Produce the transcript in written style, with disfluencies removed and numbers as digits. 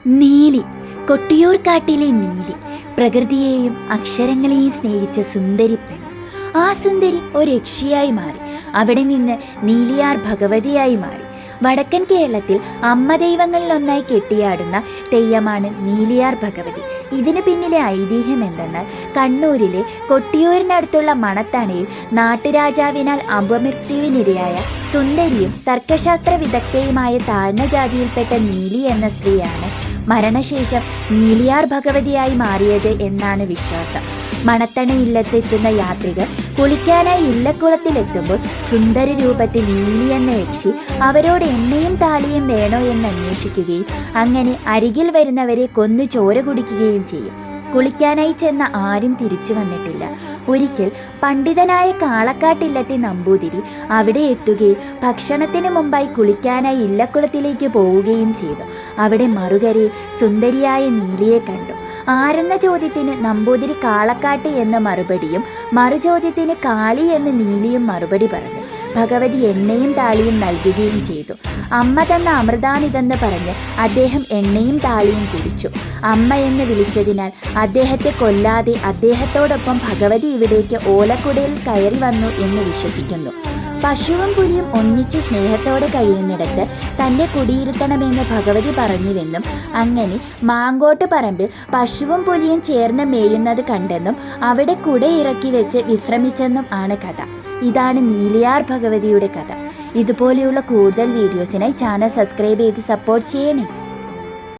നീലി, കൊട്ടിയൂർക്കാട്ടിലെ നീലി, പ്രകൃതിയെയും അക്ഷരങ്ങളെയും സ്നേഹിച്ച സുന്ദരി പെണ്ണ്. ആ സുന്ദരി ഒരു യക്ഷിയായി മാറി. അവിടെ നിന്ന് നീലിയാർ ഭഗവതിയായി മാറി. വടക്കൻ കേരളത്തിൽ അമ്മ ദൈവങ്ങളിലൊന്നായി കെട്ടിയാടുന്ന തെയ്യമാണ് നീലിയാർ ഭഗവതി. ഇതിനു പിന്നിലെ ഐതിഹ്യം എന്തെന്നാൽ, കണ്ണൂരിലെ കൊട്ടിയൂരിനടുത്തുള്ള മണത്തണയിൽ നാട്ടുരാജാവിനാൽ അപമൃത്യുവിനിരയായ സുന്ദരിയും തർക്കശാസ്ത്ര വിദഗ്ധയുമായ താഴ്ന്ന ജാതിയിൽപ്പെട്ട നീലി എന്ന സ്ത്രീയാണ് മരണശേഷം നീലിയാർ ഭഗവതിയായി മാറിയത് എന്നാണ് വിശ്വാസം. മണത്തണ ഇല്ലത്തെത്തുന്ന യാത്രികർ കുളിക്കാനായി ഇല്ലക്കുളത്തിലെത്തുമ്പോൾ സുന്ദര രൂപത്തിൽ നീലി എന്ന യക്ഷി അവരോട് എണ്ണയും താളിയും വേണോ എന്ന് അന്വേഷിക്കുകയും അങ്ങനെ അരികിൽ വരുന്നവരെ കൊന്നു ചോര കുടിക്കുകയും ചെയ്യും. കുളിക്കാനായി ചെന്ന ആരും തിരിച്ചു വന്നിട്ടില്ല. ഒരിക്കൽ പണ്ഡിതനായ കാളക്കാട്ടില്ലത്തെ നമ്പൂതിരി അവിടെ എത്തുകയും ഭക്ഷണത്തിന് മുമ്പായി കുളിക്കാനായി ഇല്ലക്കുളത്തിലേക്ക് പോവുകയും ചെയ്തു. അവിടെ മറുകരയിൽ സുന്ദരിയായ നീലിയെ കണ്ടു. ആരെന്ന ചോദ്യത്തിന് നമ്പൂതിരി കാളക്കാട്ട് എന്ന മറുപടിയും മറുചോദ്യത്തിന് കാളി എന്ന് നീലിയും മറുപടി പറഞ്ഞു. ഭഗവതി എണ്ണയും താളിയും നൽകുകയും ചെയ്തു. അമ്മ തന്ന അമൃതാനിതെന്ന് പറഞ്ഞ് അദ്ദേഹം എണ്ണയും താളിയും കുടിച്ചു. അമ്മ എന്ന് വിളിച്ചതിനാൽ അദ്ദേഹത്തെ കൊല്ലാതെ അദ്ദേഹത്തോടൊപ്പം ഭഗവതി ഇവിടേക്ക് ഓലക്കുടയിൽ കയറി വന്നു എന്ന് വിശ്വസിക്കുന്നു. പശുവും പുലിയും ഒന്നിച്ച് സ്നേഹത്തോടെ കഴിയുന്നിടത്ത് തന്നെ കുടിയിരുത്തണമെന്ന് ഭഗവതി പറഞ്ഞുവെന്നും അങ്ങനെ മാങ്കോട്ട് പറമ്പിൽ പശുവും പുലിയും ചേർന്ന് മേയുന്നത് കണ്ടെന്നും അവിടെ കുട ഇറക്കി വെച്ച് വിശ്രമിച്ചെന്നും ആണ് കഥ. ഇതാണ് നീലിയാർ ഭഗവതിയുടെ കഥ. ഇതുപോലെയുള്ള കൂടുതൽ വീഡിയോസിനായി ചാനൽ സബ്സ്ക്രൈബ് ചെയ്ത് സപ്പോർട്ട് ചെയ്യണേ.